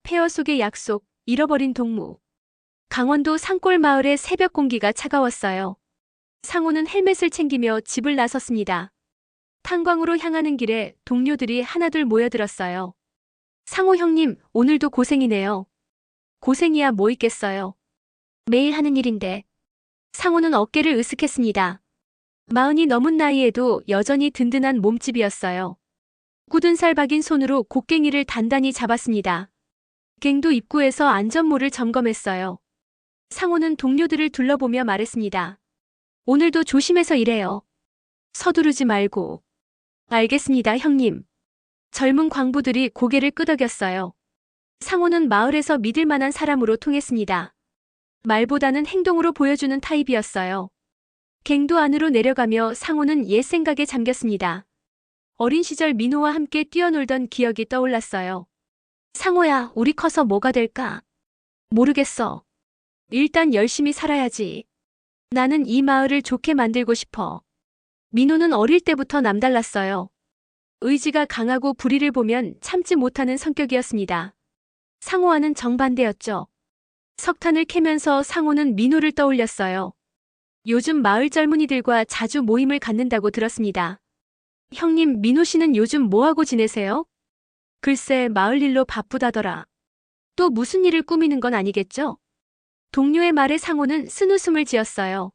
폐허 속의 약속, 잃어버린 동무. 강원도 산골 마을의 새벽 공기가 차가웠어요. 상호는 헬멧을 챙기며 집을 나섰습니다. 탄광으로 향하는 길에 동료들이 하나둘 모여들었어요. 상호 형님, 오늘도 고생이네요. 고생이야 뭐 있겠어요. 매일 하는 일인데. 상호는 어깨를 으쓱했습니다. 마흔이 넘은 나이에도 여전히 든든한 몸집이었어요. 굳은 살 박인 손으로 곡괭이를 단단히 잡았습니다. 갱도 입구에서 안전모를 점검했어요. 상호는 동료들을 둘러보며 말했습니다. 오늘도 조심해서 일해요. 서두르지 말고. 알겠습니다, 형님. 젊은 광부들이 고개를 끄덕였어요. 상호는 마을에서 믿을 만한 사람으로 통했습니다. 말보다는 행동으로 보여주는 타입이었어요. 갱도 안으로 내려가며 상호는 옛 생각에 잠겼습니다. 어린 시절 민호와 함께 뛰어놀던 기억이 떠올랐어요. 상호야, 우리 커서 뭐가 될까? 모르겠어. 일단 열심히 살아야지. 나는 이 마을을 좋게 만들고 싶어. 민호는 어릴 때부터 남달랐어요. 의지가 강하고 불의를 보면 참지 못하는 성격이었습니다. 상호와는 정반대였죠. 석탄을 캐면서 상호는 민호를 떠올렸어요. 요즘 마을 젊은이들과 자주 모임을 갖는다고 들었습니다. 형님, 민호 씨는 요즘 뭐하고 지내세요? 글쎄, 마을 일로 바쁘다더라. 또 무슨 일을 꾸미는 건 아니겠죠? 동료의 말에 상호는 쓴웃음을 지었어요.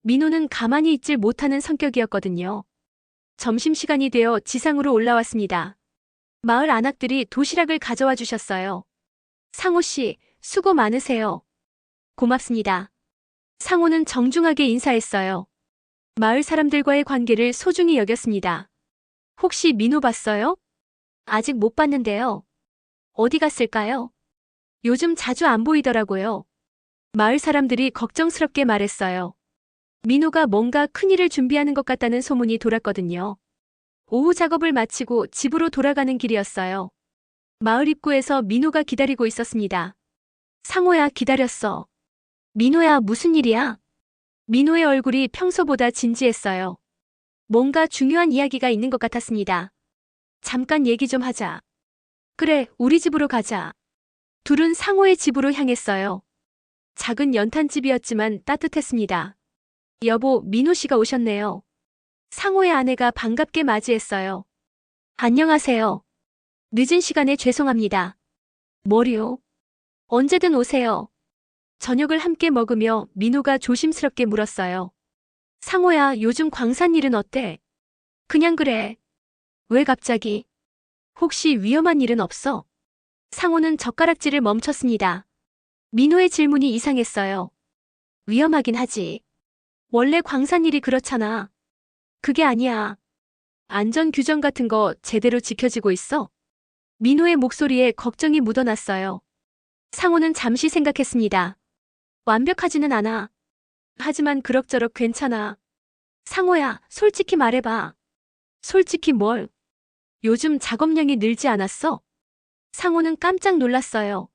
민호는 가만히 있질 못하는 성격이었거든요. 점심시간이 되어 지상으로 올라왔습니다. 마을 안악들이 도시락을 가져와 주셨어요. 상호 씨, 수고 많으세요. 고맙습니다. 상호는 정중하게 인사했어요. 마을 사람들과의 관계를 소중히 여겼습니다. 혹시 민호 봤어요? 아직 못 봤는데요. 어디 갔을까요? 요즘 자주 안 보이더라고요. 마을 사람들이 걱정스럽게 말했어요. 민호가 뭔가 큰일을 준비하는 것 같다는 소문이 돌았거든요. 오후 작업을 마치고 집으로 돌아가는 길이었어요. 마을 입구에서 민호가 기다리고 있었습니다. 상호야, 기다렸어. 민호야, 무슨 일이야? 민호의 얼굴이 평소보다 진지했어요. 뭔가 중요한 이야기가 있는 것 같았습니다. 잠깐 얘기 좀 하자. 그래, 우리 집으로 가자. 둘은 상호의 집으로 향했어요. 작은 연탄집이었지만 따뜻했습니다. 여보, 민호 씨가 오셨네요. 상호의 아내가 반갑게 맞이했어요. 안녕하세요. 늦은 시간에 죄송합니다. 뭐요? 언제든 오세요. 저녁을 함께 먹으며 민호가 조심스럽게 물었어요. 상호야, 요즘 광산 일은 어때? 그냥 그래. 왜 갑자기? 혹시 위험한 일은 없어? 상호는 젓가락질을 멈췄습니다. 민호의 질문이 이상했어요. 위험하긴 하지. 원래 광산 일이 그렇잖아. 그게 아니야. 안전 규정 같은 거 제대로 지켜지고 있어? 민호의 목소리에 걱정이 묻어났어요. 상호는 잠시 생각했습니다. 완벽하지는 않아. 하지만 그럭저럭 괜찮아. 상호야, 솔직히 말해봐. 솔직히 뭘? 요즘 작업량이 늘지 않았어? 상호는 깜짝 놀랐어요.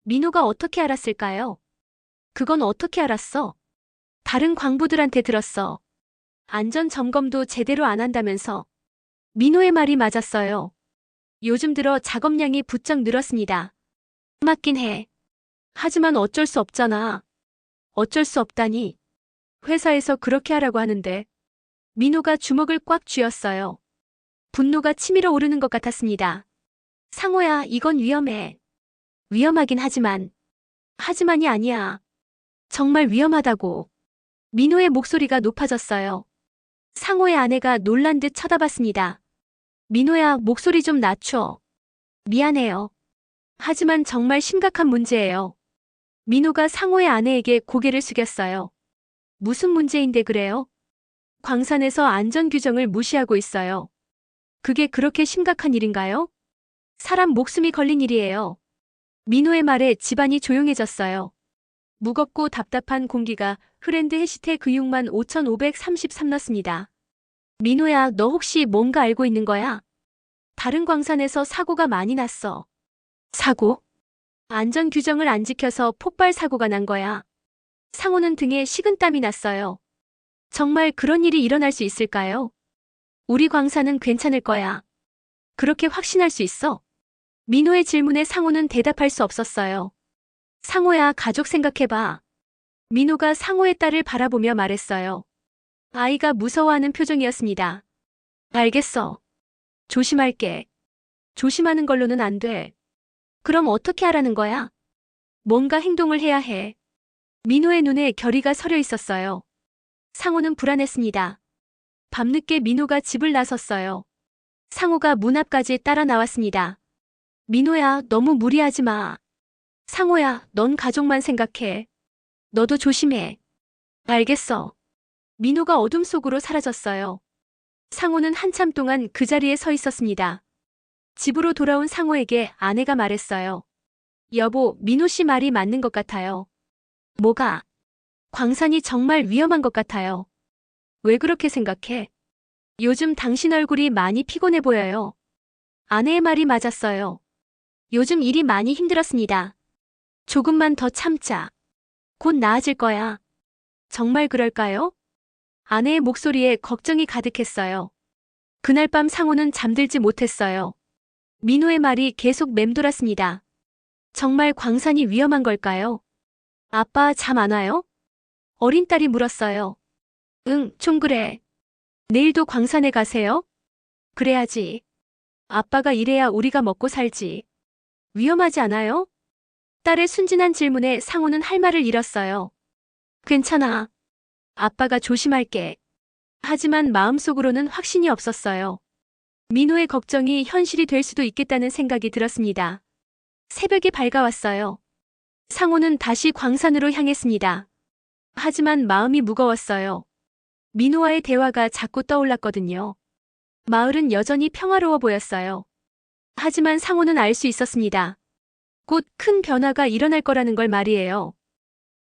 민호가 어떻게 알았을까요? 그건 어떻게 알았어? 다른 광부들한테 들었어. 안전 점검도 제대로 안 한다면서. 민호의 말이 맞았어요. 요즘 들어 작업량이 부쩍 늘었습니다. 맞긴 해. 하지만 어쩔 수 없잖아. 어쩔 수 없다니. 회사에서 그렇게 하라고 하는데. 민호가 주먹을 꽉 쥐었어요. 분노가 치밀어 오르는 것 같았습니다. 상호야, 이건 위험해. 위험하긴 하지만. 하지만이 아니야. 정말 위험하다고. 민호의 목소리가 높아졌어요. 상호의 아내가 놀란 듯 쳐다봤습니다. 민호야, 목소리 좀 낮춰. 미안해요. 하지만 정말 심각한 문제예요. 민호가 상호의 아내에게 고개를 숙였어요. 무슨 문제인데 그래요? 광산에서 안전규정을 무시하고 있어요. 그게 그렇게 심각한 일인가요? 사람 목숨이 걸린 일이에요. 민호의 말에 집안이 조용해졌어요. 무겁고 답답한 공기가 프렌드 해시태그 65,533 넣습니다. 민호야, 너 혹시 뭔가 알고 있는 거야? 다른 광산에서 사고가 많이 났어. 사고? 안전 규정을 안 지켜서 폭발 사고가 난 거야. 상호는 등에 식은땀이 났어요. 정말 그런 일이 일어날 수 있을까요? 우리 광산은 괜찮을 거야. 그렇게 확신할 수 있어? 민호의 질문에 상호는 대답할 수 없었어요. 상호야, 가족 생각해봐. 민호가 상호의 딸을 바라보며 말했어요. 아이가 무서워하는 표정이었습니다. 알겠어. 조심할게. 조심하는 걸로는 안 돼. 그럼 어떻게 하라는 거야? 뭔가 행동을 해야 해. 민호의 눈에 결의가 서려 있었어요. 상호는 불안했습니다. 밤늦게 민호가 집을 나섰어요. 상호가 문 앞까지 따라 나왔습니다. 민호야, 너무 무리하지 마. 상호야, 넌 가족만 생각해. 너도 조심해. 알겠어. 민호가 어둠 속으로 사라졌어요. 상호는 한참 동안 그 자리에 서 있었습니다. 집으로 돌아온 상호에게 아내가 말했어요. 여보, 민호 씨 말이 맞는 것 같아요. 뭐가? 광산이 정말 위험한 것 같아요. 왜 그렇게 생각해? 요즘 당신 얼굴이 많이 피곤해 보여요. 아내의 말이 맞았어요. 요즘 일이 많이 힘들었습니다. 조금만 더 참자. 곧 나아질 거야. 정말 그럴까요? 아내의 목소리에 걱정이 가득했어요. 그날 밤 상호는 잠들지 못했어요. 민호의 말이 계속 맴돌았습니다. 정말 광산이 위험한 걸까요? 아빠 잠 안 와요? 어린 딸이 물었어요. 응, 좀 그래. 내일도 광산에 가세요? 그래야지. 아빠가 일해야 우리가 먹고 살지. 위험하지 않아요? 딸의 순진한 질문에 상호는 할 말을 잃었어요. 괜찮아. 아빠가 조심할게. 하지만 마음속으로는 확신이 없었어요. 민호의 걱정이 현실이 될 수도 있겠다는 생각이 들었습니다. 새벽이 밝아왔어요. 상호는 다시 광산으로 향했습니다. 하지만 마음이 무거웠어요. 민호와의 대화가 자꾸 떠올랐거든요. 마을은 여전히 평화로워 보였어요. 하지만 상호는 알 수 있었습니다. 곧 큰 변화가 일어날 거라는 걸 말이에요.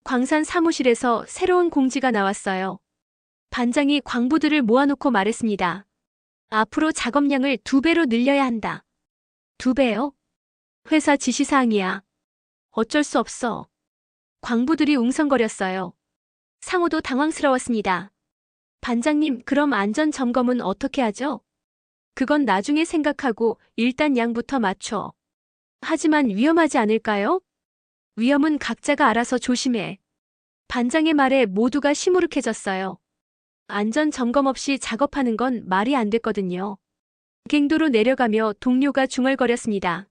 광산 사무실에서 새로운 공지가 나왔어요. 반장이 광부들을 모아놓고 말했습니다. 앞으로 작업량을 2배로 늘려야 한다. 2배요? 회사 지시사항이야. 어쩔 수 없어. 광부들이 웅성거렸어요. 상호도 당황스러웠습니다. 반장님, 그럼 안전점검은 어떻게 하죠? 그건 나중에 생각하고 일단 양부터 맞춰. 하지만 위험하지 않을까요? 위험은 각자가 알아서 조심해. 반장의 말에 모두가 시무룩해졌어요. 안전점검 없이 작업하는 건 말이 안 됐거든요. 갱도로 내려가며 동료가 중얼거렸습니다.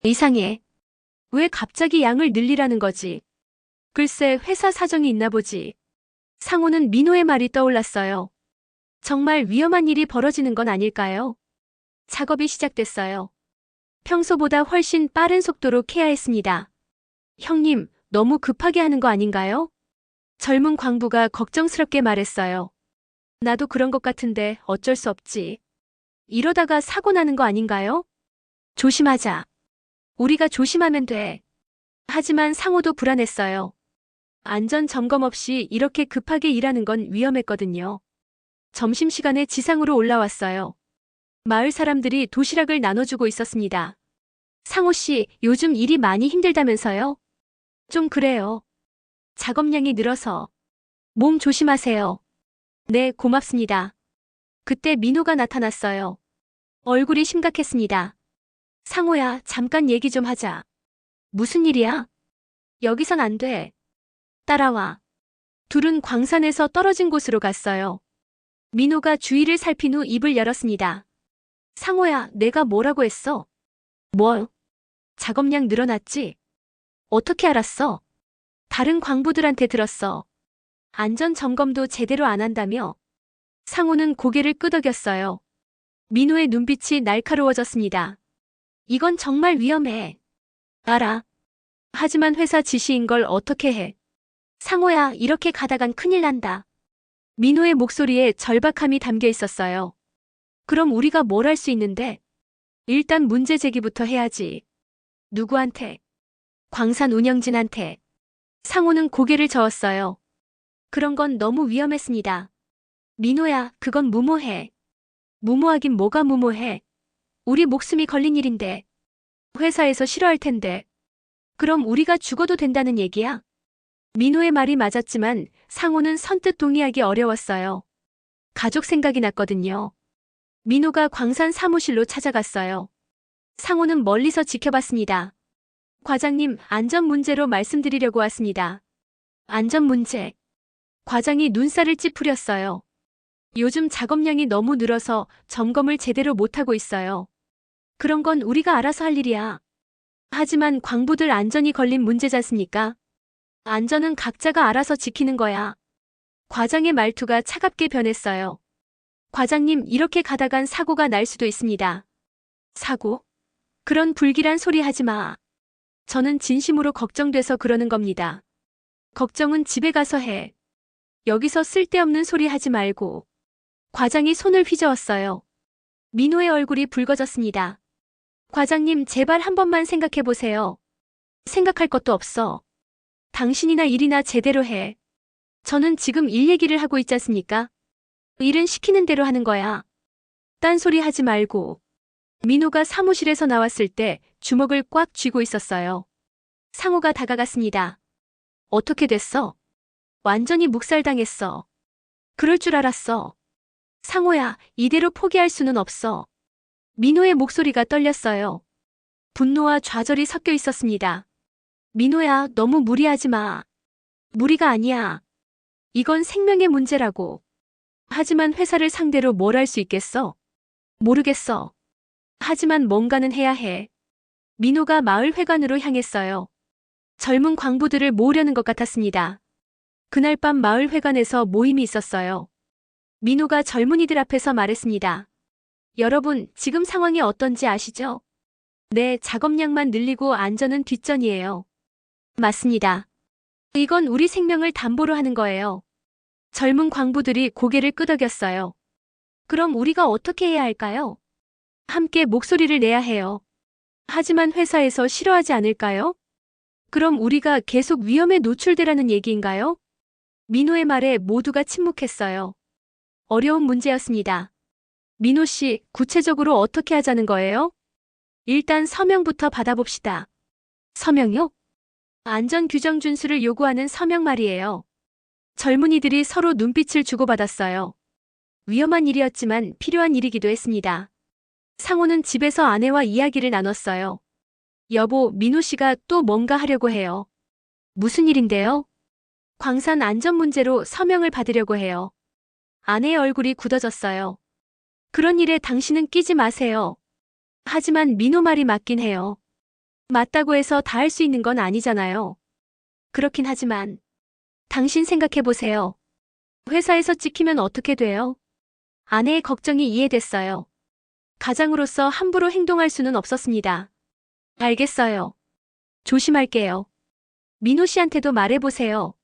이상해. 왜 갑자기 양을 늘리라는 거지? 글쎄 회사 사정이 있나 보지. 상호는 민호의 말이 떠올랐어요. 정말 위험한 일이 벌어지는 건 아닐까요? 작업이 시작됐어요. 평소보다 훨씬 빠른 속도로 캐야 했습니다. 형님, 너무 급하게 하는 거 아닌가요? 젊은 광부가 걱정스럽게 말했어요. 나도 그런 것 같은데 어쩔 수 없지. 이러다가 사고 나는 거 아닌가요? 조심하자. 우리가 조심하면 돼. 하지만 상호도 불안했어요. 안전 점검 없이 이렇게 급하게 일하는 건 위험했거든요. 점심시간에 지상으로 올라왔어요. 마을 사람들이 도시락을 나눠주고 있었습니다. 상호 씨, 요즘 일이 많이 힘들다면서요? 좀 그래요. 작업량이 늘어서. 몸 조심하세요. 네, 고맙습니다. 그때 민호가 나타났어요. 얼굴이 심각했습니다. 상호야, 잠깐 얘기 좀 하자. 무슨 일이야? 여기선 안 돼. 따라와. 둘은 광산에서 떨어진 곳으로 갔어요. 민호가 주위를 살핀 후 입을 열었습니다. 상호야, 내가 뭐라고 했어? 뭐? 작업량 늘어났지? 어떻게 알았어? 다른 광부들한테 들었어. 안전 점검도 제대로 안 한다며? 상호는 고개를 끄덕였어요. 민호의 눈빛이 날카로워졌습니다. 이건 정말 위험해. 알아. 하지만 회사 지시인 걸 어떻게 해? 상호야, 이렇게 가다간 큰일 난다. 민호의 목소리에 절박함이 담겨 있었어요. 그럼 우리가 뭘 할 수 있는데? 일단 문제 제기부터 해야지. 누구한테? 광산 운영진한테. 상호는 고개를 저었어요. 그런 건 너무 위험했습니다. 민호야, 그건 무모해. 무모하긴 뭐가 무모해. 우리 목숨이 걸린 일인데. 회사에서 싫어할 텐데. 그럼 우리가 죽어도 된다는 얘기야? 민호의 말이 맞았지만 상호는 선뜻 동의하기 어려웠어요. 가족 생각이 났거든요. 민호가 광산 사무실로 찾아갔어요. 상호는 멀리서 지켜봤습니다. 과장님, 안전 문제로 말씀드리려고 왔습니다. 안전 문제. 과장이 눈살을 찌푸렸어요. 요즘 작업량이 너무 늘어서 점검을 제대로 못하고 있어요. 그런 건 우리가 알아서 할 일이야. 하지만 광부들 안전이 걸린 문제잖습니까? 안전은 각자가 알아서 지키는 거야. 과장의 말투가 차갑게 변했어요. 과장님, 이렇게 가다간 사고가 날 수도 있습니다. 사고? 그런 불길한 소리 하지 마. 저는 진심으로 걱정돼서 그러는 겁니다. 걱정은 집에 가서 해. 여기서 쓸데없는 소리 하지 말고. 과장이 손을 휘저었어요. 민호의 얼굴이 붉어졌습니다. 과장님, 제발 한 번만 생각해 보세요. 생각할 것도 없어. 당신이나 일이나 제대로 해. 저는 지금 일 얘기를 하고 있지 않습니까? 일은 시키는 대로 하는 거야. 딴소리 하지 말고. 민호가 사무실에서 나왔을 때 주먹을 꽉 쥐고 있었어요. 상호가 다가갔습니다. 어떻게 됐어? 완전히 묵살당했어. 그럴 줄 알았어. 상호야, 이대로 포기할 수는 없어. 민호의 목소리가 떨렸어요. 분노와 좌절이 섞여 있었습니다. 민호야, 너무 무리하지 마. 무리가 아니야. 이건 생명의 문제라고. 하지만 회사를 상대로 뭘 할 수 있겠어? 모르겠어. 하지만 뭔가는 해야 해. 민호가 마을 회관으로 향했어요. 젊은 광부들을 모으려는 것 같았습니다. 그날 밤 마을 회관에서 모임이 있었어요. 민호가 젊은이들 앞에서 말했습니다. 여러분, 지금 상황이 어떤지 아시죠? 네, 작업량만 늘리고 안전은 뒷전이에요. 맞습니다. 이건 우리 생명을 담보로 하는 거예요. 젊은 광부들이 고개를 끄덕였어요. 그럼 우리가 어떻게 해야 할까요? 함께 목소리를 내야 해요. 하지만 회사에서 싫어하지 않을까요? 그럼 우리가 계속 위험에 노출되라는 얘기인가요? 민호의 말에 모두가 침묵했어요. 어려운 문제였습니다. 민호 씨, 구체적으로 어떻게 하자는 거예요? 일단 서명부터 받아봅시다. 서명요? 안전 규정 준수를 요구하는 서명 말이에요. 젊은이들이 서로 눈빛을 주고받았어요. 위험한 일이었지만 필요한 일이기도 했습니다. 상호는 집에서 아내와 이야기를 나눴어요. 여보, 민호 씨가 또 뭔가 하려고 해요. 무슨 일인데요? 광산 안전 문제로 서명을 받으려고 해요. 아내의 얼굴이 굳어졌어요. 그런 일에 당신은 끼지 마세요. 하지만 민호 말이 맞긴 해요. 맞다고 해서 다 할 수 있는 건 아니잖아요. 그렇긴 하지만 당신 생각해보세요. 회사에서 찍히면 어떻게 돼요? 아내의 걱정이 이해됐어요. 가장으로서 함부로 행동할 수는 없었습니다. 알겠어요. 조심할게요. 민호 씨한테도 말해보세요.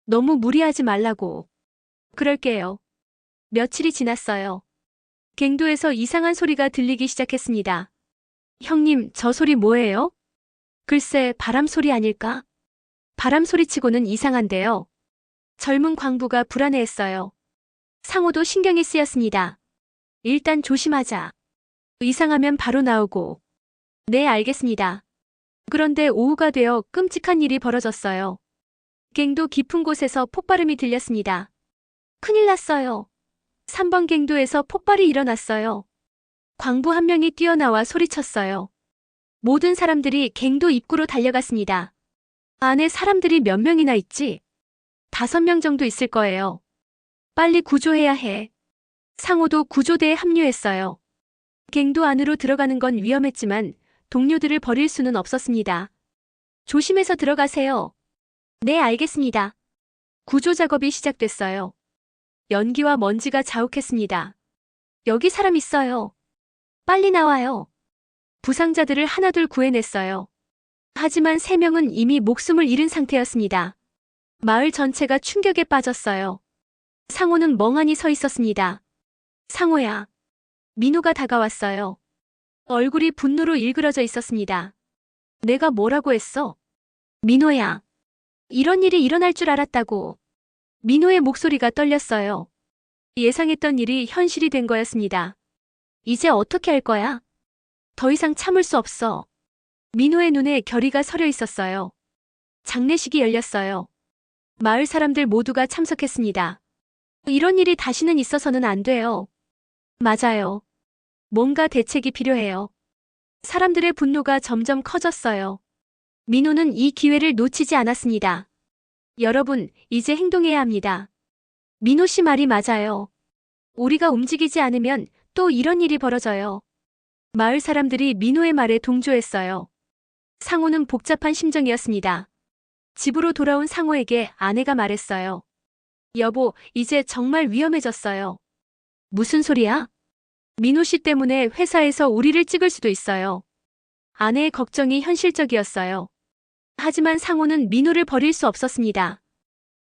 너무 무리하지 말라고. 그럴게요. 며칠이 지났어요. 갱도에서 이상한 소리가 들리기 시작했습니다. 형님, 저 소리 뭐예요? 글쎄, 바람 소리 아닐까? 바람 소리치고는 이상한데요. 젊은 광부가 불안해했어요. 상호도 신경이 쓰였습니다. 일단 조심하자. 이상하면 바로 나오고. 네, 알겠습니다. 그런데 오후가 되어 끔찍한 일이 벌어졌어요. 갱도 깊은 곳에서 폭발음이 들렸습니다. 큰일 났어요. 3번 갱도에서 폭발이 일어났어요. 광부 한 명이 뛰어나와 소리쳤어요. 모든 사람들이 갱도 입구로 달려갔습니다. 안에 사람들이 몇 명이나 있지? 5명 정도 있을 거예요. 빨리 구조해야 해. 상호도 구조대에 합류했어요. 갱도 안으로 들어가는 건 위험했지만 동료들을 버릴 수는 없었습니다. 조심해서 들어가세요. 네, 알겠습니다. 구조 작업이 시작됐어요. 연기와 먼지가 자욱했습니다. 여기 사람 있어요. 빨리 나와요. 부상자들을 하나둘 구해냈어요. 하지만 3명은 이미 목숨을 잃은 상태였습니다. 마을 전체가 충격에 빠졌어요. 상호는 멍하니 서 있었습니다. 상호야. 민호가 다가왔어요. 얼굴이 분노로 일그러져 있었습니다. 내가 뭐라고 했어? 민호야. 이런 일이 일어날 줄 알았다고. 민호의 목소리가 떨렸어요. 예상했던 일이 현실이 된 거였습니다. 이제 어떻게 할 거야? 더 이상 참을 수 없어. 민호의 눈에 결의가 서려 있었어요. 장례식이 열렸어요. 마을 사람들 모두가 참석했습니다. 이런 일이 다시는 있어서는 안 돼요. 맞아요. 뭔가 대책이 필요해요. 사람들의 분노가 점점 커졌어요. 민호는 이 기회를 놓치지 않았습니다. 여러분, 이제 행동해야 합니다. 민호 씨 말이 맞아요. 우리가 움직이지 않으면 또 이런 일이 벌어져요. 마을 사람들이 민호의 말에 동조했어요. 상호는 복잡한 심정이었습니다. 집으로 돌아온 상호에게 아내가 말했어요. 여보, 이제 정말 위험해졌어요. 무슨 소리야? 민호 씨 때문에 회사에서 우리를 찍을 수도 있어요. 아내의 걱정이 현실적이었어요. 하지만 상호는 민호를 버릴 수 없었습니다.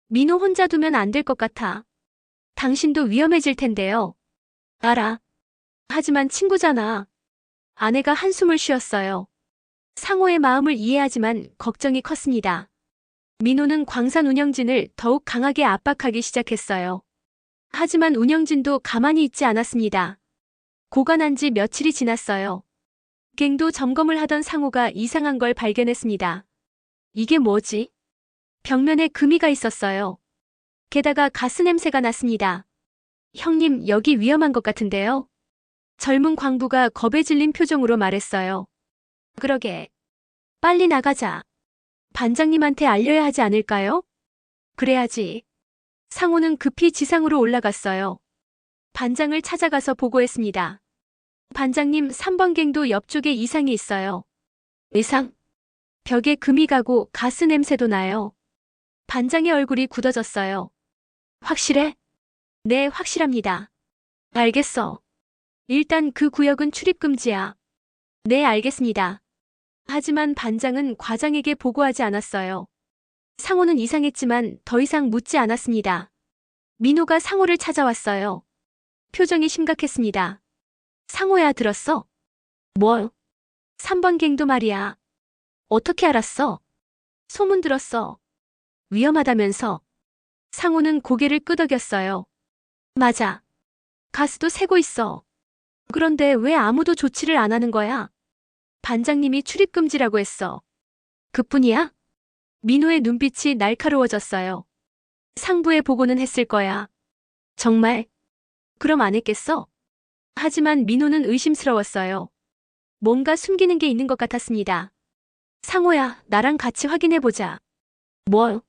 민호 혼자 두면 안 될 것 같아. 당신도 위험해질 텐데요. 알아. 하지만 친구잖아. 아내가 한숨을 쉬었어요. 상호의 마음을 이해하지만 걱정이 컸습니다. 민호는 광산 운영진을 더욱 강하게 압박하기 시작했어요. 하지만 운영진도 가만히 있지 않았습니다. 고관한 지 며칠이 지났어요. 갱도 점검을 하던 상호가 이상한 걸 발견했습니다. 이게 뭐지? 벽면에 금이가 있었어요. 게다가 가스 냄새가 났습니다. 형님, 여기 위험한 것 같은데요? 젊은 광부가 겁에 질린 표정으로 말했어요. 그러게. 빨리 나가자. 반장님한테 알려야 하지 않을까요? 그래야지. 상호는 급히 지상으로 올라갔어요. 반장을 찾아가서 보고했습니다. 반장님, 3번 갱도 옆쪽에 이상이 있어요. 이상? 벽에 금이 가고 가스 냄새도 나요. 반장의 얼굴이 굳어졌어요. 확실해? 네, 확실합니다. 알겠어. 일단 그 구역은 출입금지야. 네, 알겠습니다. 하지만 반장은 과장에게 보고하지 않았어요. 상호는 이상했지만 더 이상 묻지 않았습니다. 민호가 상호를 찾아왔어요. 표정이 심각했습니다. 상호야, 들었어? 뭘? 3번 갱도 말이야. 어떻게 알았어? 소문 들었어. 위험하다면서. 상호는 고개를 끄덕였어요. 맞아. 가스도 새고 있어. 그런데 왜 아무도 조치를 안 하는 거야? 반장님이 출입금지라고 했어. 그뿐이야? 민호의 눈빛이 날카로워졌어요. 상부에 보고는 했을 거야. 정말? 그럼 안 했겠어? 하지만 민호는 의심스러웠어요. 뭔가 숨기는 게 있는 것 같았습니다. 상호야, 나랑 같이 확인해보자. 뭘?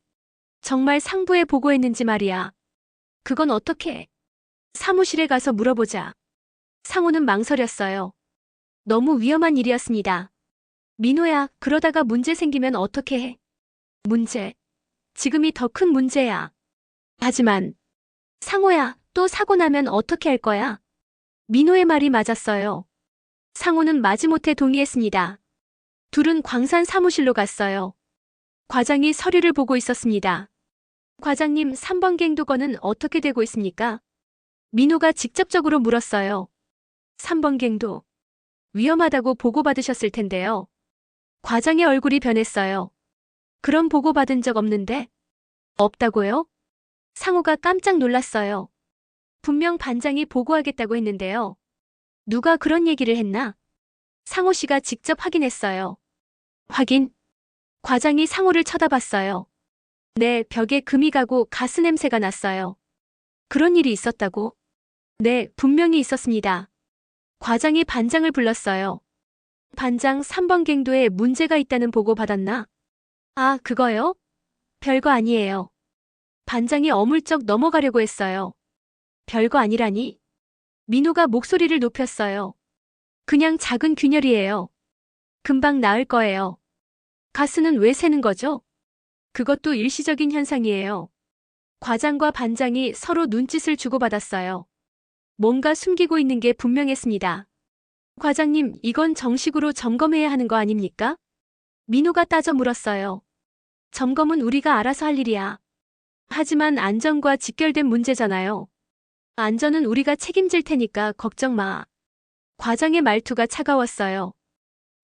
정말 상부에 보고했는지 말이야. 그건 어떻게? 사무실에 가서 물어보자. 상호는 망설였어요. 너무 위험한 일이었습니다. 민호야, 그러다가 문제 생기면 어떻게 해? 문제. 지금이 더 큰 문제야. 하지만 상호야, 또 사고 나면 어떻게 할 거야? 민호의 말이 맞았어요. 상호는 마지못해 동의했습니다. 둘은 광산 사무실로 갔어요. 과장이 서류를 보고 있었습니다. 과장님, 3번 갱도건은 어떻게 되고 있습니까? 민호가 직접적으로 물었어요. 3번 갱도. 위험하다고 보고받으셨을 텐데요. 과장의 얼굴이 변했어요. 그런 보고받은 적 없는데? 없다고요? 상호가 깜짝 놀랐어요. 분명 반장이 보고하겠다고 했는데요. 누가 그런 얘기를 했나? 상호 씨가 직접 확인했어요. 확인? 과장이 상호를 쳐다봤어요. 네, 벽에 금이 가고 가스 냄새가 났어요. 그런 일이 있었다고? 네, 분명히 있었습니다. 과장이 반장을 불렀어요. 반장, 3번 갱도에 문제가 있다는 보고 받았나? 아, 그거요? 별거 아니에요. 반장이 어물쩍 넘어가려고 했어요. 별거 아니라니? 민호가 목소리를 높였어요. 그냥 작은 균열이에요. 금방 나을 거예요. 가스는 왜 새는 거죠? 그것도 일시적인 현상이에요. 과장과 반장이 서로 눈짓을 주고받았어요. 뭔가 숨기고 있는 게 분명했습니다. 과장님, 이건 정식으로 점검해야 하는 거 아닙니까? 민호가 따져 물었어요. 점검은 우리가 알아서 할 일이야. 하지만 안전과 직결된 문제잖아요. 안전은 우리가 책임질 테니까 걱정 마. 과장의 말투가 차가웠어요.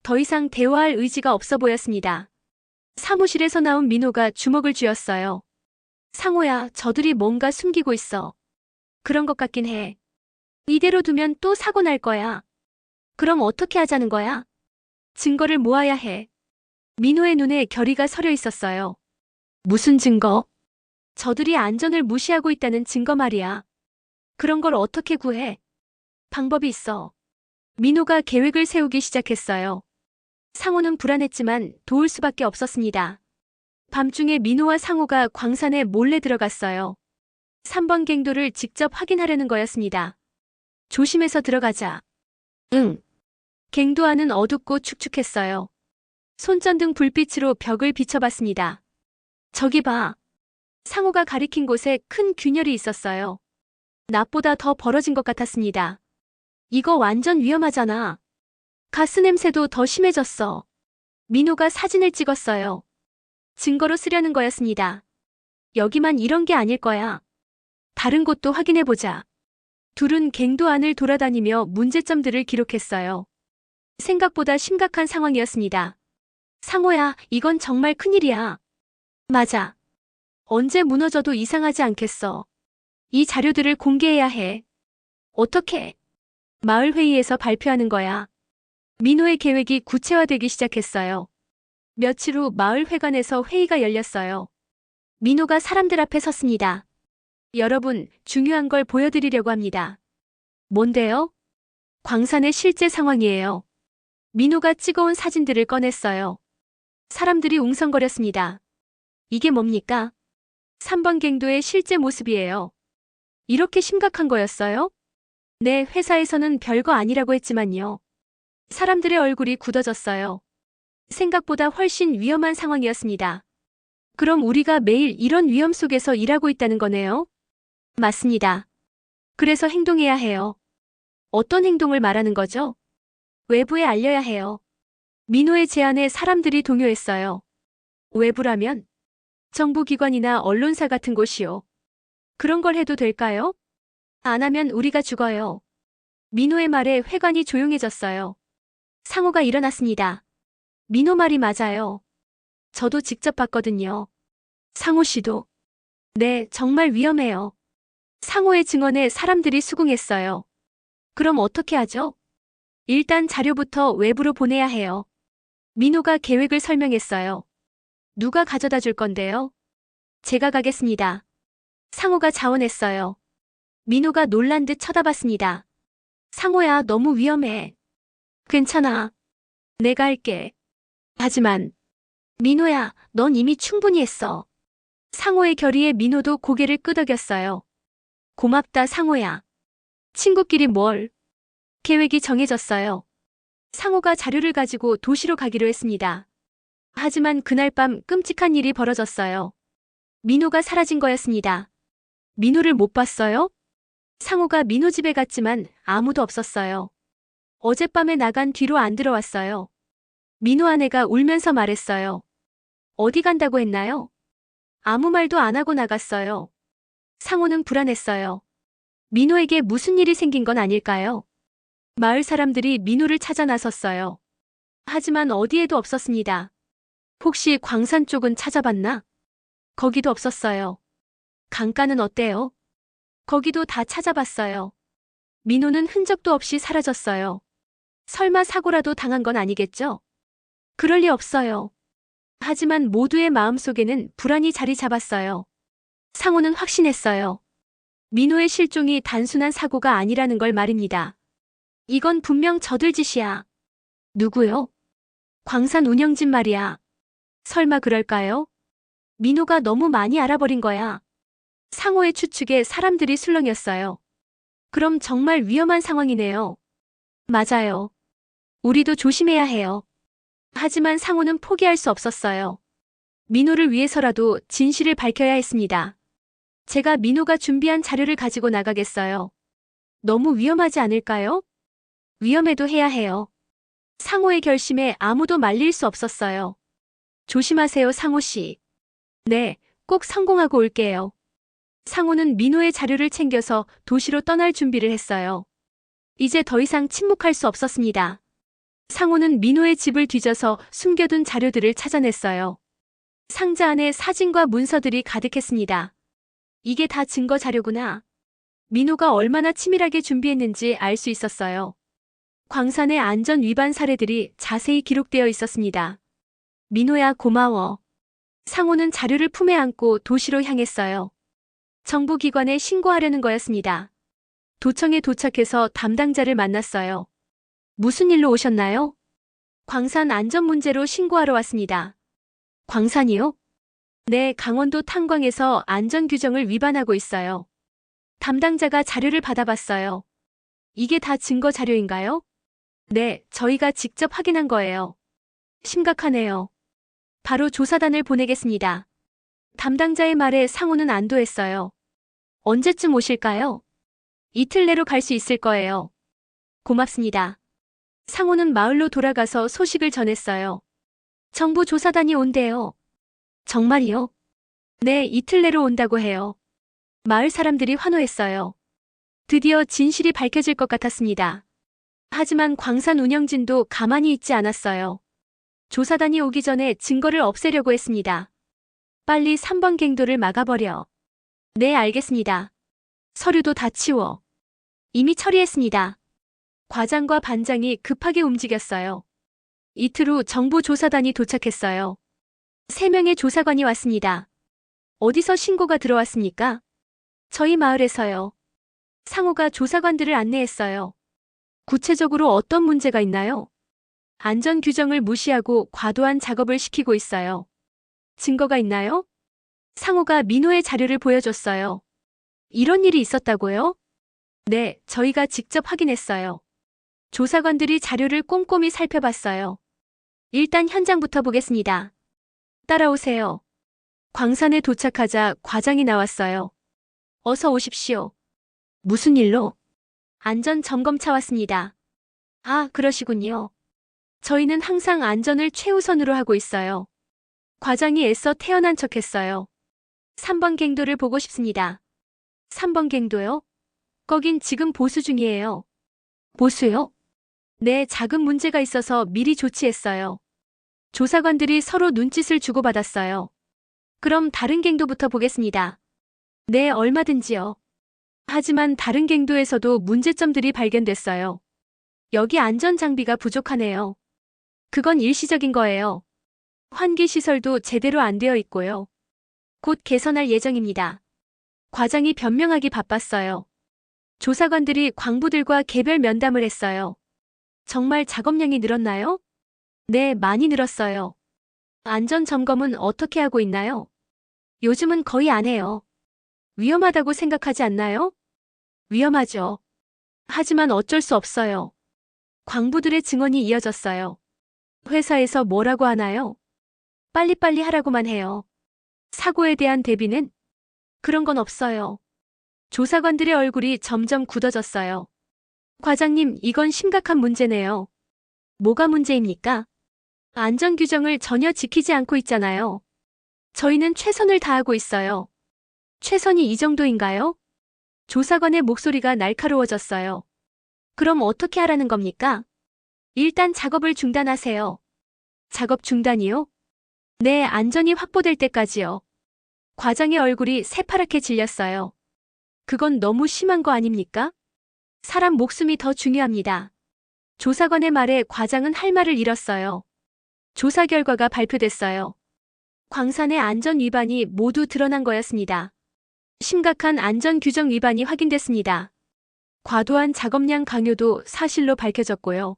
더 이상 대화할 의지가 없어 보였습니다. 사무실에서 나온 민호가 주먹을 쥐었어요. 상호야, 저들이 뭔가 숨기고 있어. 그런 것 같긴 해. 이대로 두면 또 사고 날 거야. 그럼 어떻게 하자는 거야? 증거를 모아야 해. 민호의 눈에 결의가 서려 있었어요. 무슨 증거? 저들이 안전을 무시하고 있다는 증거 말이야. 그런 걸 어떻게 구해? 방법이 있어. 민호가 계획을 세우기 시작했어요. 상호는 불안했지만 도울 수밖에 없었습니다. 밤중에 민호와 상호가 광산에 몰래 들어갔어요. 3번 갱도를 직접 확인하려는 거였습니다. 조심해서 들어가자. 응. 갱도 안은 어둡고 축축했어요. 손전등 불빛으로 벽을 비춰봤습니다. 저기 봐. 상호가 가리킨 곳에 큰 균열이 있었어요. 낮보다 더 벌어진 것 같았습니다. 이거 완전 위험하잖아. 가스 냄새도 더 심해졌어. 민호가 사진을 찍었어요. 증거로 쓰려는 거였습니다. 여기만 이런 게 아닐 거야. 다른 곳도 확인해보자. 둘은 갱도 안을 돌아다니며 문제점들을 기록했어요. 생각보다 심각한 상황이었습니다. 상호야, 이건 정말 큰일이야. 맞아. 언제 무너져도 이상하지 않겠어. 이 자료들을 공개해야 해. 어떻게? 마을 회의에서 발표하는 거야. 민호의 계획이 구체화되기 시작했어요. 며칠 후 마을 회관에서 회의가 열렸어요. 민호가 사람들 앞에 섰습니다. 여러분, 중요한 걸 보여드리려고 합니다. 뭔데요? 광산의 실제 상황이에요. 민호가 찍어온 사진들을 꺼냈어요. 사람들이 웅성거렸습니다. 이게 뭡니까? 3번 갱도의 실제 모습이에요. 이렇게 심각한 거였어요? 네, 회사에서는 별거 아니라고 했지만요. 사람들의 얼굴이 굳어졌어요. 생각보다 훨씬 위험한 상황이었습니다. 그럼 우리가 매일 이런 위험 속에서 일하고 있다는 거네요? 맞습니다. 그래서 행동해야 해요. 어떤 행동을 말하는 거죠? 외부에 알려야 해요. 민호의 제안에 사람들이 동요했어요. 외부라면? 정부기관이나 언론사 같은 곳이요. 그런 걸 해도 될까요? 안 하면 우리가 죽어요. 민호의 말에 회관이 조용해졌어요. 상호가 일어났습니다. 민호 말이 맞아요. 저도 직접 봤거든요. 상호 씨도. 네, 정말 위험해요. 상호의 증언에 사람들이 수긍했어요. 그럼 어떻게 하죠? 일단 자료부터 외부로 보내야 해요. 민호가 계획을 설명했어요. 누가 가져다 줄 건데요? 제가 가겠습니다. 상호가 자원했어요. 민호가 놀란 듯 쳐다봤습니다. 상호야, 너무 위험해. 괜찮아. 내가 할게. 하지만, 민호야, 넌 이미 충분히 했어. 상호의 결의에 민호도 고개를 끄덕였어요. 고맙다, 상호야. 친구끼리 뭘? 계획이 정해졌어요. 상호가 자료를 가지고 도시로 가기로 했습니다. 하지만 그날 밤 끔찍한 일이 벌어졌어요. 민호가 사라진 거였습니다. 민호를 못 봤어요? 상호가 민호 집에 갔지만 아무도 없었어요. 어젯밤에 나간 뒤로 안 들어왔어요. 민호 아내가 울면서 말했어요. 어디 간다고 했나요? 아무 말도 안 하고 나갔어요. 상호는 불안했어요. 민호에게 무슨 일이 생긴 건 아닐까요? 마을 사람들이 민호를 찾아 나섰어요. 하지만 어디에도 없었습니다. 혹시 광산 쪽은 찾아봤나? 거기도 없었어요. 강가는 어때요? 거기도 다 찾아봤어요. 민호는 흔적도 없이 사라졌어요. 설마 사고라도 당한 건 아니겠죠? 그럴 리 없어요. 하지만 모두의 마음속에는 불안이 자리 잡았어요. 상호는 확신했어요. 민호의 실종이 단순한 사고가 아니라는 걸 말입니다. 이건 분명 저들 짓이야. 누구요? 광산 운영진 말이야. 설마 그럴까요? 민호가 너무 많이 알아버린 거야. 상호의 추측에 사람들이 술렁였어요. 그럼 정말 위험한 상황이네요. 맞아요. 우리도 조심해야 해요. 하지만 상호는 포기할 수 없었어요. 민호를 위해서라도 진실을 밝혀야 했습니다. 제가 민호가 준비한 자료를 가지고 나가겠어요. 너무 위험하지 않을까요? 위험해도 해야 해요. 상호의 결심에 아무도 말릴 수 없었어요. 조심하세요, 상호 씨. 네, 꼭 성공하고 올게요. 상호는 민호의 자료를 챙겨서 도시로 떠날 준비를 했어요. 이제 더 이상 침묵할 수 없었습니다. 상호는 민호의 집을 뒤져서 숨겨둔 자료들을 찾아냈어요. 상자 안에 사진과 문서들이 가득했습니다. 이게 다 증거 자료구나. 민호가 얼마나 치밀하게 준비했는지 알 수 있었어요. 광산의 안전 위반 사례들이 자세히 기록되어 있었습니다. 민호야, 고마워. 상호는 자료를 품에 안고 도시로 향했어요. 정부기관에 신고하려는 거였습니다. 도청에 도착해서 담당자를 만났어요. 무슨 일로 오셨나요? 광산 안전 문제로 신고하러 왔습니다. 광산이요? 네, 강원도 탄광에서 안전 규정을 위반하고 있어요. 담당자가 자료를 받아봤어요. 이게 다 증거 자료인가요? 네, 저희가 직접 확인한 거예요. 심각하네요. 바로 조사단을 보내겠습니다. 담당자의 말에 상호는 안도했어요. 언제쯤 오실까요? 이틀 내로 갈 수 있을 거예요. 고맙습니다. 상호는 마을로 돌아가서 소식을 전했어요. 정부 조사단이 온대요. 정말이요? 네, 이틀 내로 온다고 해요. 마을 사람들이 환호했어요. 드디어 진실이 밝혀질 것 같았습니다. 하지만 광산 운영진도 가만히 있지 않았어요. 조사단이 오기 전에 증거를 없애려고 했습니다. 빨리 3번 갱도를 막아버려. 네, 알겠습니다. 서류도 다 치워. 이미 처리했습니다. 과장과 반장이 급하게 움직였어요. 이틀 후 정부 조사단이 도착했어요. 3명의 조사관이 왔습니다. 어디서 신고가 들어왔습니까? 저희 마을에서요. 상호가 조사관들을 안내했어요. 구체적으로 어떤 문제가 있나요? 안전 규정을 무시하고 과도한 작업을 시키고 있어요. 증거가 있나요? 상호가 민호의 자료를 보여줬어요. 이런 일이 있었다고요? 네, 저희가 직접 확인했어요. 조사관들이 자료를 꼼꼼히 살펴봤어요. 일단 현장부터 보겠습니다. 따라오세요. 광산에 도착하자 과장이 나왔어요. 어서 오십시오. 무슨 일로? 안전 점검차 왔습니다. 아, 그러시군요. 저희는 항상 안전을 최우선으로 하고 있어요. 과장이 애써 태연한 척했어요. 3번 갱도를 보고 싶습니다. 3번 갱도요? 거긴 지금 보수 중이에요. 보수요? 네, 작은 문제가 있어서 미리 조치했어요. 조사관들이 서로 눈짓을 주고받았어요. 그럼 다른 갱도부터 보겠습니다. 네, 얼마든지요. 하지만 다른 갱도에서도 문제점들이 발견됐어요. 여기 안전장비가 부족하네요. 그건 일시적인 거예요. 환기시설도 제대로 안 되어 있고요. 곧 개선할 예정입니다. 과장이 변명하기 바빴어요. 조사관들이 광부들과 개별 면담을 했어요. 정말 작업량이 늘었나요? 네, 많이 늘었어요. 안전점검은 어떻게 하고 있나요? 요즘은 거의 안 해요. 위험하다고 생각하지 않나요? 위험하죠. 하지만 어쩔 수 없어요. 광부들의 증언이 이어졌어요. 회사에서 뭐라고 하나요? 빨리빨리 하라고만 해요. 사고에 대한 대비는? 그런 건 없어요. 조사관들의 얼굴이 점점 굳어졌어요. 과장님, 이건 심각한 문제네요. 뭐가 문제입니까? 안전규정을 전혀 지키지 않고 있잖아요. 저희는 최선을 다하고 있어요. 최선이 이 정도인가요? 조사관의 목소리가 날카로워졌어요. 그럼 어떻게 하라는 겁니까? 일단 작업을 중단하세요. 작업 중단이요? 네, 안전이 확보될 때까지요. 과장의 얼굴이 새파랗게 질렸어요. 그건 너무 심한 거 아닙니까? 사람 목숨이 더 중요합니다. 조사관의 말에 과장은 할 말을 잃었어요. 조사 결과가 발표됐어요. 광산의 안전 위반이 모두 드러난 거였습니다. 심각한 안전 규정 위반이 확인됐습니다. 과도한 작업량 강요도 사실로 밝혀졌고요.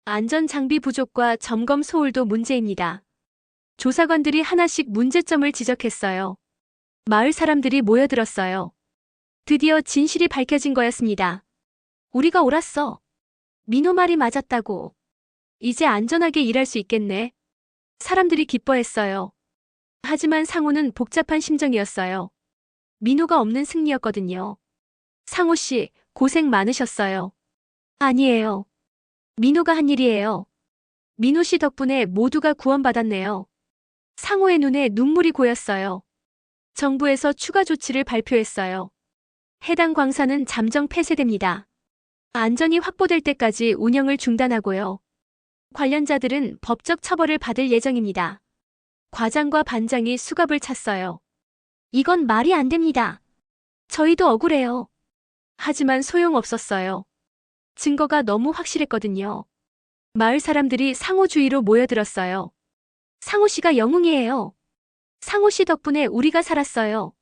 안전 장비 부족과 점검 소홀도 문제입니다. 조사관들이 하나씩 문제점을 지적했어요. 마을 사람들이 모여들었어요. 드디어 진실이 밝혀진 거였습니다. 우리가 옳았어. 민호 말이 맞았다고. 이제 안전하게 일할 수 있겠네. 사람들이 기뻐했어요. 하지만 상호는 복잡한 심정이었어요. 민호가 없는 승리였거든요. 상호 씨, 고생 많으셨어요. 아니에요. 민호가 한 일이에요. 민호 씨 덕분에 모두가 구원받았네요. 상호의 눈에 눈물이 고였어요. 정부에서 추가 조치를 발표했어요. 해당 광산은 잠정 폐쇄됩니다. 안전이 확보될 때까지 운영을 중단하고요. 관련자들은 법적 처벌을 받을 예정입니다. 과장과 반장이 수갑을 찼어요. 이건 말이 안 됩니다. 저희도 억울해요. 하지만 소용없었어요. 증거가 너무 확실했거든요. 마을 사람들이 상호 주위로 모여들었어요. 상호 씨가 영웅이에요. 상호 씨 덕분에 우리가 살았어요.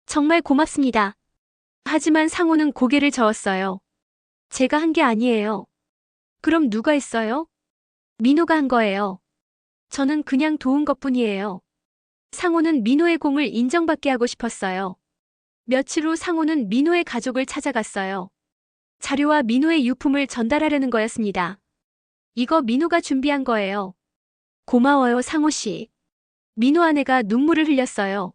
정말 고맙습니다. 하지만 상호는 고개를 저었어요. 제가 한 게 아니에요. 그럼 누가 했어요? 민호가 한 거예요. 저는 그냥 도운 것뿐이에요. 상호는 민호의 공을 인정받게 하고 싶었어요. 며칠 후 상호는 민호의 가족을 찾아갔어요. 자료와 민호의 유품을 전달하려는 거였습니다. 이거 민호가 준비한 거예요. 고마워요, 상호 씨. 민호 아내가 눈물을 흘렸어요.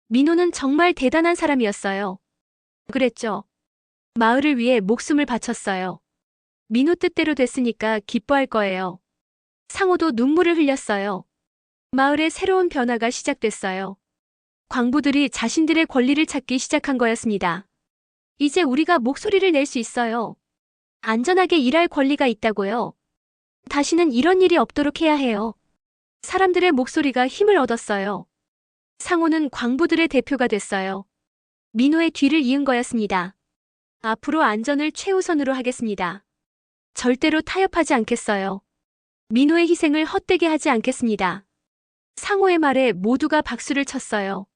민호는 정말 대단한 사람이었어요. 그랬죠. 마을을 위해 목숨을 바쳤어요. 민호 뜻대로 됐으니까 기뻐할 거예요. 상호도 눈물을 흘렸어요. 마을에 새로운 변화가 시작됐어요. 광부들이 자신들의 권리를 찾기 시작한 거였습니다. 이제 우리가 목소리를 낼 수 있어요. 안전하게 일할 권리가 있다고요. 다시는 이런 일이 없도록 해야 해요. 사람들의 목소리가 힘을 얻었어요. 상호는 광부들의 대표가 됐어요. 민호의 뒤를 이은 거였습니다. 앞으로 안전을 최우선으로 하겠습니다. 절대로 타협하지 않겠어요. 민호의 희생을 헛되게 하지 않겠습니다. 상호의 말에 모두가 박수를 쳤어요.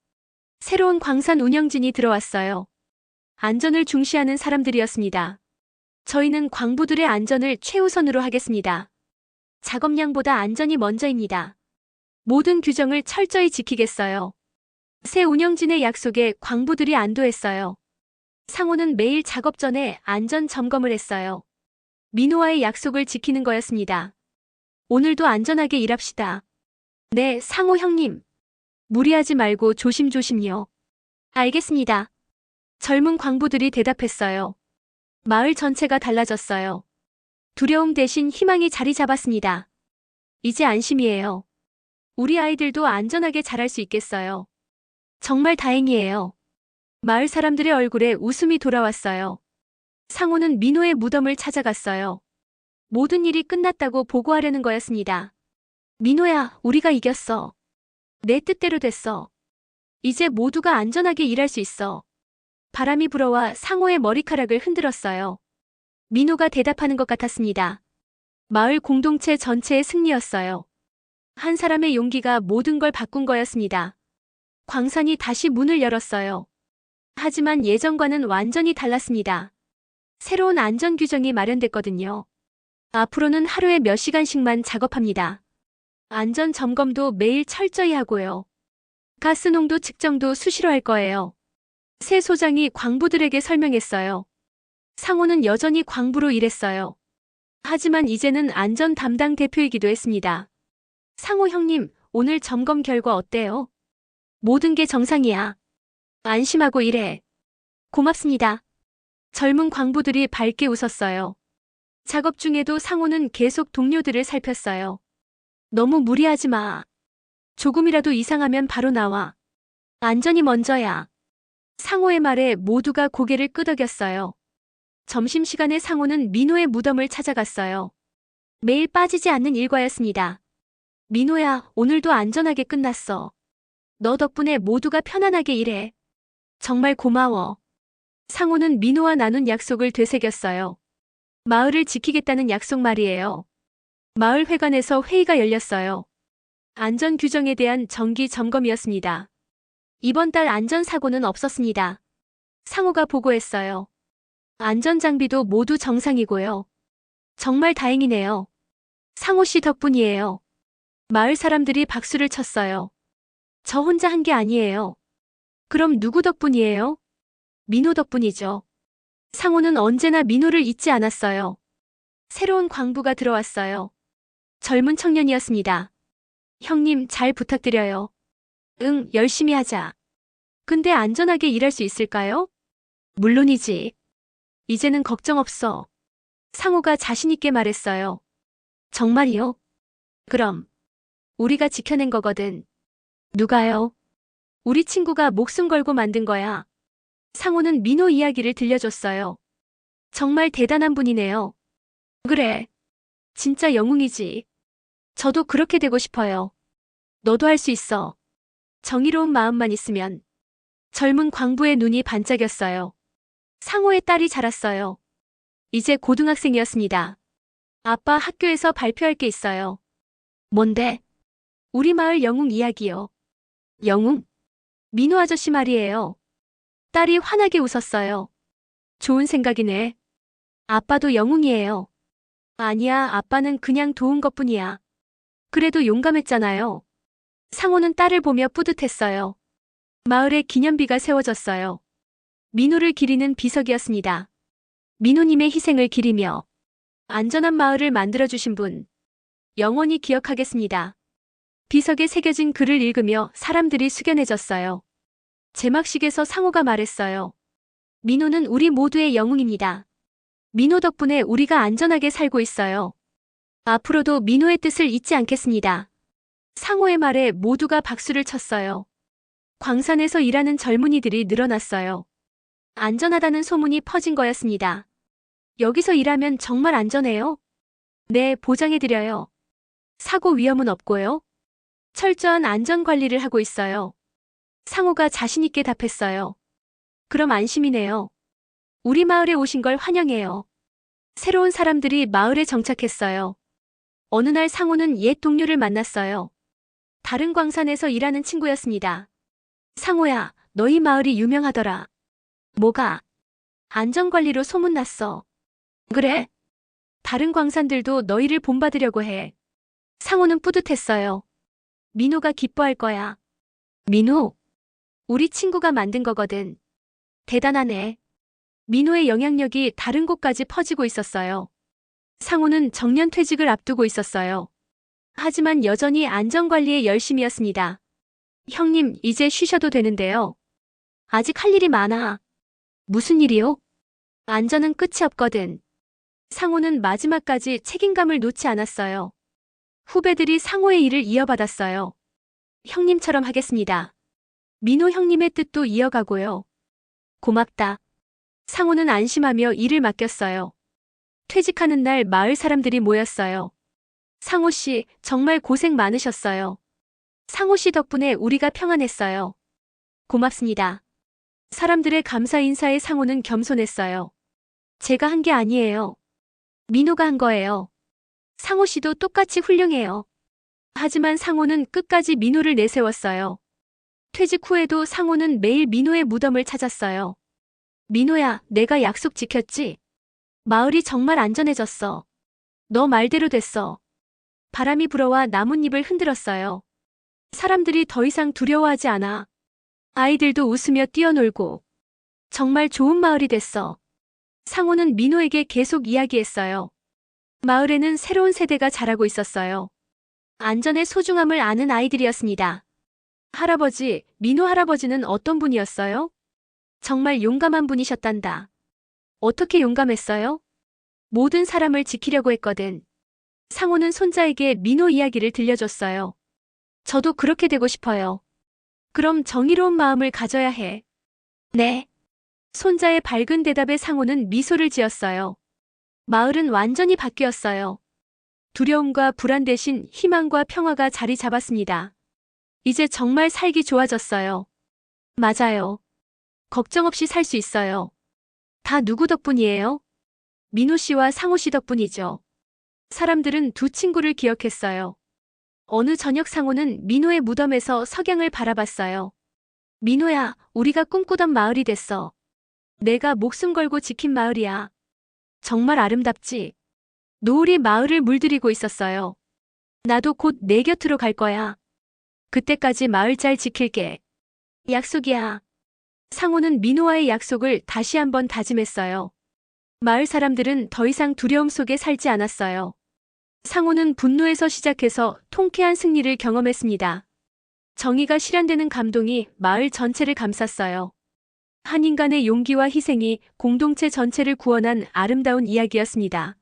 새로운 광산 운영진이 들어왔어요. 안전을 중시하는 사람들이었습니다. 저희는 광부들의 안전을 최우선으로 하겠습니다. 작업량보다 안전이 먼저입니다. 모든 규정을 철저히 지키겠어요. 새 운영진의 약속에 광부들이 안도했어요. 상호는 매일 작업 전에 안전 점검을 했어요. 민호와의 약속을 지키는 거였습니다. 오늘도 안전하게 일합시다. 네, 상호 형님. 무리하지 말고 조심조심요. 알겠습니다. 젊은 광부들이 대답했어요. 마을 전체가 달라졌어요. 두려움 대신 희망이 자리 잡았습니다. 이제 안심이에요. 우리 아이들도 안전하게 자랄 수 있겠어요. 정말 다행이에요. 마을 사람들의 얼굴에 웃음이 돌아왔어요. 상호는 민호의 무덤을 찾아갔어요. 모든 일이 끝났다고 보고하려는 거였습니다. 민호야, 우리가 이겼어. 내 뜻대로 됐어. 이제 모두가 안전하게 일할 수 있어. 바람이 불어와 상호의 머리카락을 흔들었어요. 민호가 대답하는 것 같았습니다. 마을 공동체 전체의 승리였어요. 한 사람의 용기가 모든 걸 바꾼 거였습니다. 광산이 다시 문을 열었어요. 하지만 예전과는 완전히 달랐습니다. 새로운 안전 규정이 마련됐거든요. 앞으로는 하루에 몇 시간씩만 작업합니다. 안전 점검도 매일 철저히 하고요. 가스 농도 측정도 수시로 할 거예요. 새 소장이 광부들에게 설명했어요. 상호는 여전히 광부로 일했어요. 하지만 이제는 안전 담당 대표이기도 했습니다. 상호 형님, 오늘 점검 결과 어때요? 모든 게 정상이야. 안심하고 일해. 고맙습니다. 젊은 광부들이 밝게 웃었어요. 작업 중에도 상호는 계속 동료들을 살폈어요. 너무 무리하지 마. 조금이라도 이상하면 바로 나와. 안전이 먼저야. 상호의 말에 모두가 고개를 끄덕였어요. 점심시간에 상호는 민호의 무덤을 찾아갔어요. 매일 빠지지 않는 일과였습니다. 민호야, 오늘도 안전하게 끝났어. 너 덕분에 모두가 편안하게 일해. 정말 고마워. 상호는 민호와 나눈 약속을 되새겼어요. 마을을 지키겠다는 약속 말이에요. 마을 회관에서 회의가 열렸어요. 안전 규정에 대한 정기 점검이었습니다. 이번 달 안전사고는 없었습니다. 상호가 보고했어요. 안전장비도 모두 정상이고요. 정말 다행이네요. 상호 씨 덕분이에요. 마을 사람들이 박수를 쳤어요. 저 혼자 한 게 아니에요. 그럼 누구 덕분이에요? 민호 덕분이죠. 상호는 언제나 민호를 잊지 않았어요. 새로운 광부가 들어왔어요. 젊은 청년이었습니다. 형님, 잘 부탁드려요. 응, 열심히 하자. 근데 안전하게 일할 수 있을까요? 물론이지. 이제는 걱정 없어. 상호가 자신있게 말했어요. 정말이요? 그럼. 우리가 지켜낸 거거든. 누가요? 우리 친구가 목숨 걸고 만든 거야. 상호는 민호 이야기를 들려줬어요. 정말 대단한 분이네요. 그래. 진짜 영웅이지. 저도 그렇게 되고 싶어요. 너도 할 수 있어. 정의로운 마음만 있으면. 젊은 광부의 눈이 반짝였어요. 상호의 딸이 자랐어요. 이제 고등학생이었습니다. 아빠, 학교에서 발표할 게 있어요. 뭔데? 우리 마을 영웅 이야기요. 영웅? 민호 아저씨 말이에요. 딸이 환하게 웃었어요. 좋은 생각이네. 아빠도 영웅이에요. 아니야, 아빠는 그냥 도운 것뿐이야. 그래도 용감했잖아요. 상호는 딸을 보며 뿌듯했어요. 마을에 기념비가 세워졌어요. 민호를 기리는 비석이었습니다. 민호님의 희생을 기리며 안전한 마을을 만들어주신 분, 영원히 기억하겠습니다. 비석에 새겨진 글을 읽으며 사람들이 숙연해졌어요. 제막식에서 상호가 말했어요. 민호는 우리 모두의 영웅입니다. 민호 덕분에 우리가 안전하게 살고 있어요. 앞으로도 민호의 뜻을 잊지 않겠습니다. 상호의 말에 모두가 박수를 쳤어요. 광산에서 일하는 젊은이들이 늘어났어요. 안전하다는 소문이 퍼진 거였습니다. 여기서 일하면 정말 안전해요? 네, 보장해드려요. 사고 위험은 없고요. 철저한 안전관리를 하고 있어요. 상호가 자신있게 답했어요. 그럼 안심이네요. 우리 마을에 오신 걸 환영해요. 새로운 사람들이 마을에 정착했어요. 어느 날 상호는 옛 동료를 만났어요. 다른 광산에서 일하는 친구였습니다. 상호야, 너희 마을이 유명하더라. 뭐가? 안전관리로 소문났어. 그래? 다른 광산들도 너희를 본받으려고 해. 상호는 뿌듯했어요. 민호가 기뻐할 거야. 민호? 우리 친구가 만든 거거든. 대단하네. 민호의 영향력이 다른 곳까지 퍼지고 있었어요. 상호는 정년퇴직을 앞두고 있었어요. 하지만 여전히 안전관리에 열심이었습니다. 형님, 이제 쉬셔도 되는데요. 아직 할 일이 많아. 무슨 일이요? 안전은 끝이 없거든. 상호는 마지막까지 책임감을 놓지 않았어요. 후배들이 상호의 일을 이어받았어요. 형님처럼 하겠습니다. 민호 형님의 뜻도 이어가고요. 고맙다. 상호는 안심하며 일을 맡겼어요. 퇴직하는 날 마을 사람들이 모였어요. 상호 씨, 정말 고생 많으셨어요. 상호 씨 덕분에 우리가 평안했어요. 고맙습니다. 사람들의 감사 인사에 상호는 겸손했어요. 제가 한 게 아니에요. 민호가 한 거예요. 상호 씨도 똑같이 훌륭해요. 하지만 상호는 끝까지 민호를 내세웠어요. 퇴직 후에도 상호는 매일 민호의 무덤을 찾았어요. 민호야, 내가 약속 지켰지? 마을이 정말 안전해졌어. 너 말대로 됐어. 바람이 불어와 나뭇잎을 흔들었어요. 사람들이 더 이상 두려워하지 않아. 아이들도 웃으며 뛰어놀고. 정말 좋은 마을이 됐어. 상호는 민호에게 계속 이야기했어요. 마을에는 새로운 세대가 자라고 있었어요. 안전의 소중함을 아는 아이들이었습니다. 할아버지, 민호 할아버지는 어떤 분이었어요? 정말 용감한 분이셨단다. 어떻게 용감했어요? 모든 사람을 지키려고 했거든. 상호는 손자에게 민호 이야기를 들려줬어요. 저도 그렇게 되고 싶어요. 그럼 정의로운 마음을 가져야 해. 네. 손자의 밝은 대답에 상호는 미소를 지었어요. 마을은 완전히 바뀌었어요. 두려움과 불안 대신 희망과 평화가 자리 잡았습니다. 이제 정말 살기 좋아졌어요. 맞아요. 걱정 없이 살 수 있어요. 다 누구 덕분이에요? 민호 씨와 상호 씨 덕분이죠. 사람들은 두 친구를 기억했어요. 어느 저녁 상호는 민호의 무덤에서 석양을 바라봤어요. 민호야, 우리가 꿈꾸던 마을이 됐어. 내가 목숨 걸고 지킨 마을이야. 정말 아름답지? 노을이 마을을 물들이고 있었어요. 나도 곧 내 곁으로 갈 거야. 그때까지 마을 잘 지킬게. 약속이야. 상호는 민호와의 약속을 다시 한번 다짐했어요. 마을 사람들은 더 이상 두려움 속에 살지 않았어요. 상호는 분노에서 시작해서 통쾌한 승리를 경험했습니다. 정의가 실현되는 감동이 마을 전체를 감쌌어요. 한 인간의 용기와 희생이 공동체 전체를 구원한 아름다운 이야기였습니다.